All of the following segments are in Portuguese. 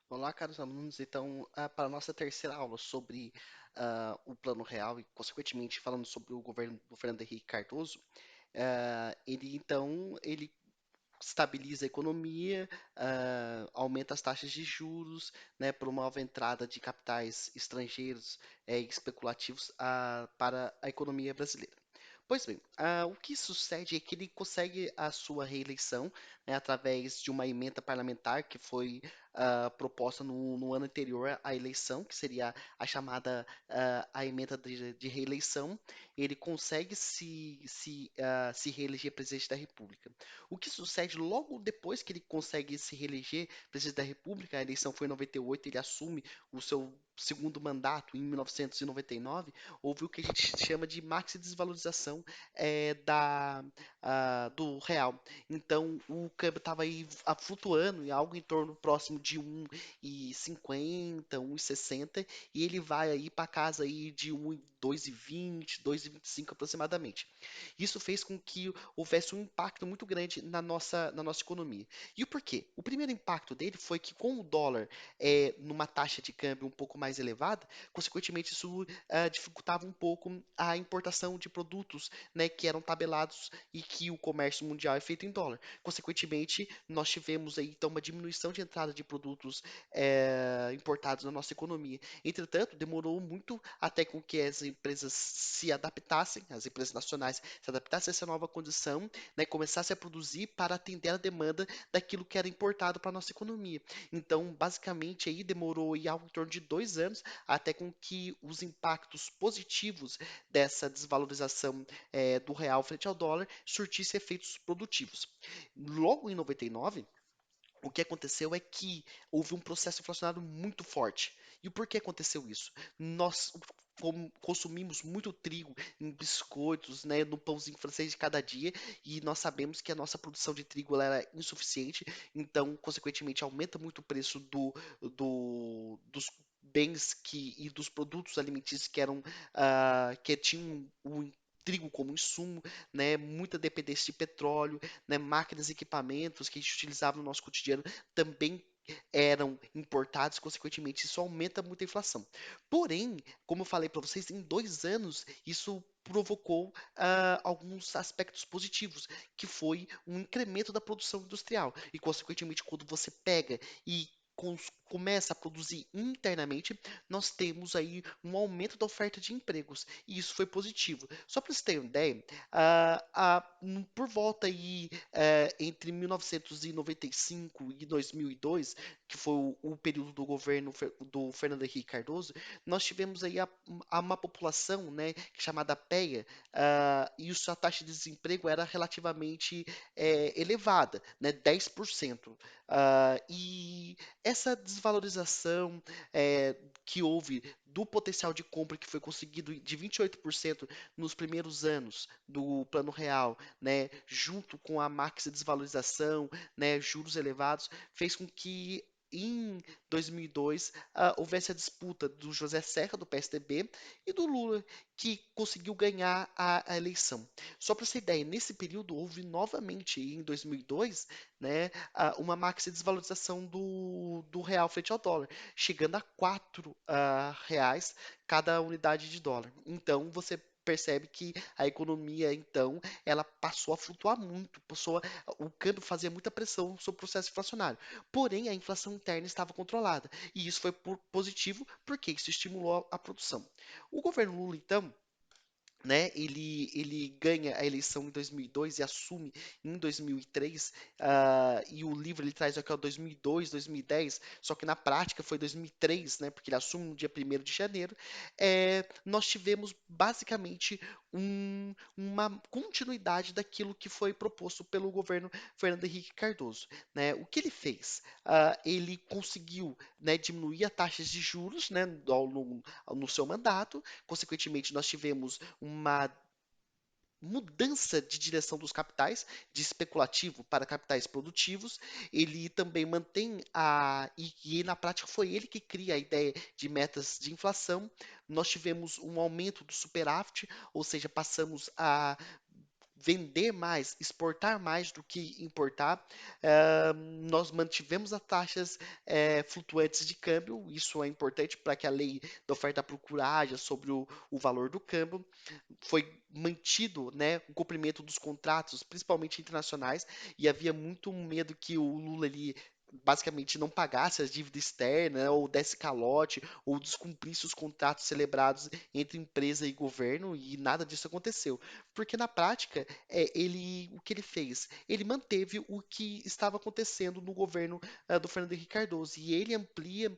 Olá, caros alunos. Então, para a nossa terceira aula sobre o Plano Real e, consequentemente, falando sobre o governo do Fernando Henrique Cardoso, ele estabiliza a economia, aumenta as taxas de juros, né, promove a entrada de capitais estrangeiros e especulativos para a economia brasileira. Pois bem, o que sucede é que ele consegue a sua reeleição, né, através de uma emenda parlamentar que foi proposta no ano anterior à eleição, que seria a chamada a emenda de reeleição. Ele consegue se reeleger presidente da República. O que sucede logo depois que ele consegue se reeleger presidente da República, a eleição foi em 98, ele assume o seu segundo mandato em 1999, houve o que a gente chama de maxi-desvalorização do real. Então, o câmbio estava aí flutuando em algo em torno próximo de 1,50, 1,60, e ele vai aí para casa aí de 1,220, 2,25 aproximadamente. Isso fez com que houvesse um impacto muito grande na nossa economia. E o porquê? O primeiro impacto dele foi que com o dólar numa taxa de câmbio um pouco mais elevada, consequentemente isso dificultava um pouco a importação de produtos, né, que eram tabelados e que o comércio mundial é feito em dólar. Consequentemente, nós tivemos aí então uma diminuição de entrada de produtos importados na nossa economia. Entretanto, demorou muito até com que as empresas se adaptassem, as empresas nacionais se adaptassem a essa nova condição, né, começassem a produzir para atender a demanda daquilo que era importado para a nossa economia. Então, basicamente, aí demorou aí algo em torno de 2 anos até com que os impactos positivos dessa desvalorização do real frente ao dólar surtisse efeitos produtivos. Logo em 99, o que aconteceu é que houve um processo inflacionário muito forte. E por que aconteceu isso? Nós consumimos muito trigo em biscoitos, né, no pãozinho francês de cada dia, e nós sabemos que a nossa produção de trigo ela era insuficiente, então, consequentemente, aumenta muito o preço dos bens e dos produtos alimentícios que tinham o trigo como insumo, né, muita dependência de petróleo, né, máquinas e equipamentos que a gente utilizava no nosso cotidiano também eram importados, consequentemente, isso aumenta muito a inflação. Porém, como eu falei para vocês, em 2 anos isso provocou alguns aspectos positivos, que foi um incremento da produção industrial. E, consequentemente, quando você pega e começa a produzir internamente, nós temos aí um aumento da oferta de empregos. E isso foi positivo. Só para você ter uma ideia, por volta aí entre 1995 e 2002, que foi o período do governo do Fernando Henrique Cardoso, nós tivemos aí uma população, né, chamada PEA, e a taxa de desemprego era relativamente elevada, né, 10%. E essa desvalorização que houve do potencial de compra que foi conseguido de 28% nos primeiros anos do Plano Real, né, junto com a maxi desvalorização, né, juros elevados, fez com que em 2002 houvesse a disputa do José Serra, do PSDB, e do Lula, que conseguiu ganhar a eleição. Só para você ter ideia, nesse período houve novamente, em 2002, né, uma maxi desvalorização do real frente ao dólar, chegando a 4 reais cada unidade de dólar. Então, você percebe que a economia, então, ela passou a flutuar muito, o câmbio fazia muita pressão sobre o processo inflacionário. Porém, a inflação interna estava controlada, e isso foi positivo porque isso estimulou a produção. O governo Lula, então, né, ele ganha a eleição em 2002 e assume em 2003, e o livro ele traz aqui, ó, 2002, 2010, só que na prática foi 2003, né, porque ele assume no dia 1º de janeiro. Nós tivemos basicamente uma continuidade daquilo que foi proposto pelo governo Fernando Henrique Cardoso, né? O que ele fez? Ele conseguiu, né, diminuir as taxas de juros, né, no seu mandato. Consequentemente, nós tivemos uma mudança de direção dos capitais, de especulativo para capitais produtivos. Ele também mantém e na prática foi ele que cria a ideia de metas de inflação. Nós tivemos um aumento do superávit, ou seja, passamos a vender mais, exportar mais do que importar. Nós mantivemos as taxas flutuantes de câmbio, isso é importante para que a lei da oferta e procura haja sobre o valor do câmbio. Foi mantido, né, o cumprimento dos contratos, principalmente internacionais, e havia muito medo que o Lula ali basicamente não pagasse as dívidas externas, né, ou desse calote, ou descumprisse os contratos celebrados entre empresa e governo, e nada disso aconteceu. Porque na prática, o que ele fez? Ele manteve o que estava acontecendo no governo do Fernando Henrique Cardoso, e ele amplia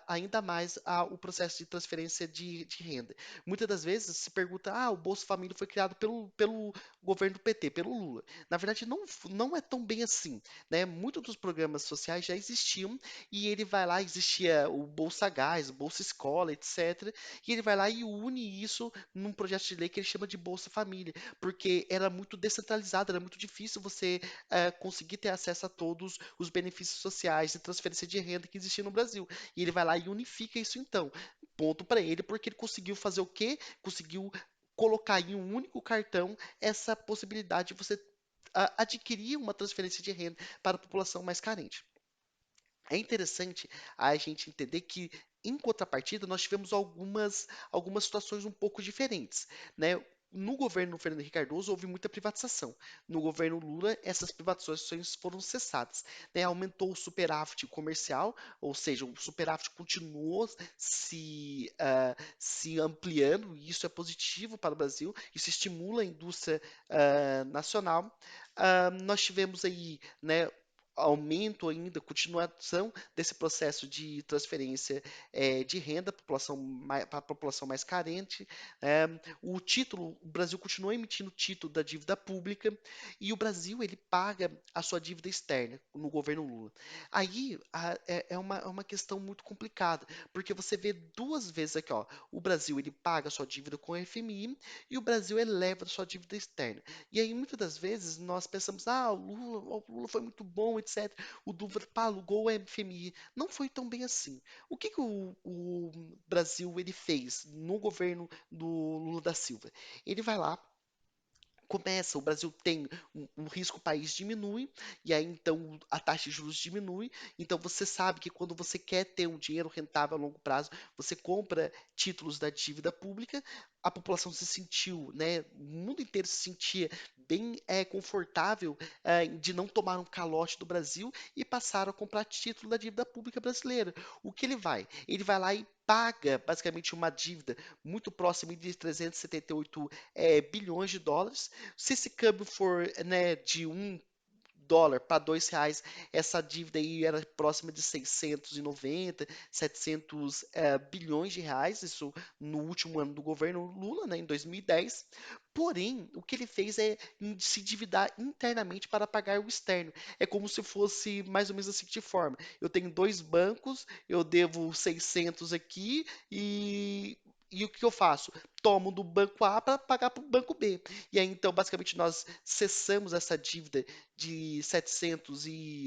ainda mais o processo de transferência de renda. Muitas das vezes se pergunta, o Bolsa Família foi criado pelo governo do PT, pelo Lula. Na verdade, não é tão bem assim, né? Muitos dos programas sociais já existiam e ele vai lá, existia o Bolsa Gás, o Bolsa Escola, etc. E ele vai lá e une isso num projeto de lei que ele chama de Bolsa Família, porque era muito descentralizado, era muito difícil você conseguir ter acesso a todos os benefícios sociais e transferência de renda que existia no Brasil. E ele vai lá e unifica isso então. Ponto para ele, porque ele conseguiu fazer o quê? Conseguiu colocar em um único cartão essa possibilidade de você adquirir uma transferência de renda para a população mais carente. É interessante a gente entender que, em contrapartida, nós tivemos algumas situações um pouco diferentes, né? No governo Fernando Henrique Cardoso houve muita privatização. No governo Lula, essas privatizações foram cessadas, né? Aumentou o superávit comercial, ou seja, o superávit continuou se ampliando, e isso é positivo para o Brasil, isso estimula a indústria nacional. Nós tivemos aí, né, aumento ainda, continuação desse processo de transferência de renda para a população mais carente. Eh, o Brasil continua emitindo título da dívida pública e o Brasil ele paga a sua dívida externa no governo Lula. Aí é uma questão muito complicada, porque você vê duas vezes aqui, ó, o Brasil ele paga a sua dívida com o FMI e o Brasil eleva a sua dívida externa. E aí, muitas das vezes, nós pensamos, o Lula foi muito bom, etc. O Lula alugou o FMI. Não foi tão bem assim. O que que o Brasil ele fez no governo do Lula da Silva? Ele vai lá, o Brasil tem um risco país diminui, e aí então a taxa de juros diminui. Então você sabe que quando você quer ter um dinheiro rentável a longo prazo, você compra títulos da dívida pública. A população se sentiu, né? O mundo inteiro se sentia bem confortável de não tomar um calote do Brasil e passaram a comprar título da dívida pública brasileira. O que ele vai? Ele vai lá e paga basicamente uma dívida muito próxima de 378 bilhões de dólares. Se esse câmbio for, né, de US$ 1 para R$ 2, essa dívida aí era próxima de 690, 700 bilhões de reais, isso no último ano do governo Lula, né, em 2010. Porém, o que ele fez é se endividar internamente para pagar o externo. É como se fosse mais ou menos da seguinte forma: eu tenho dois bancos, eu devo 600 aqui e o que eu faço? Tomo do banco A para pagar para o banco B. E aí, então, basicamente, nós cessamos essa dívida de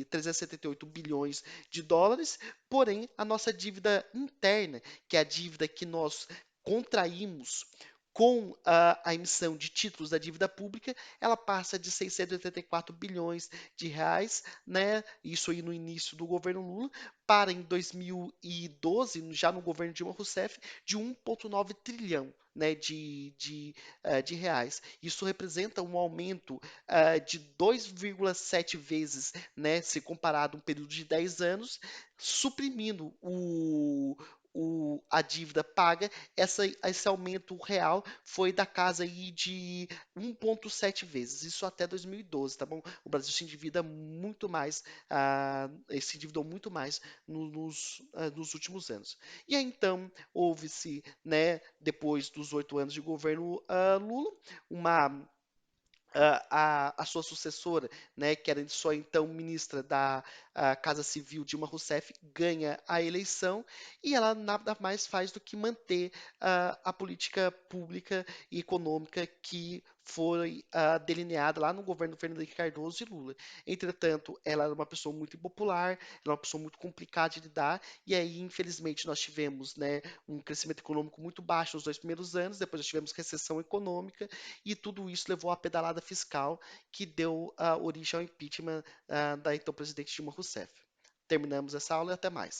378 bilhões de dólares, porém, a nossa dívida interna, que é a dívida que nós contraímos com a emissão de títulos da dívida pública, ela passa de 684 bilhões de reais, né? Isso aí no início do governo Lula, para em 2012, já no governo Dilma Rousseff, de 1,9 trilhão. Né, de reais. Isso representa um aumento de 2,7 vezes, né, se comparado a um período de 10 anos, suprimindo a dívida paga. Esse aumento real foi da casa aí de 1,7 vezes, isso até 2012, tá bom? O Brasil se endividou muito mais nos últimos anos. E aí, então, houve-se, né, depois dos 8 anos de governo Lula, uma a sua sucessora, né, que era só então ministra da Casa Civil, Dilma Rousseff, ganha a eleição e ela nada mais faz do que manter a política pública e econômica que foi delineada lá no governo Fernando Henrique Cardoso e Lula. Entretanto, ela era uma pessoa muito impopular, era uma pessoa muito complicada de lidar, e aí, infelizmente, nós tivemos, né, um crescimento econômico muito baixo nos 2 primeiros anos, depois nós tivemos recessão econômica, e tudo isso levou à pedalada fiscal que deu origem ao impeachment da então presidente Dilma Rousseff. Terminamos essa aula e até mais.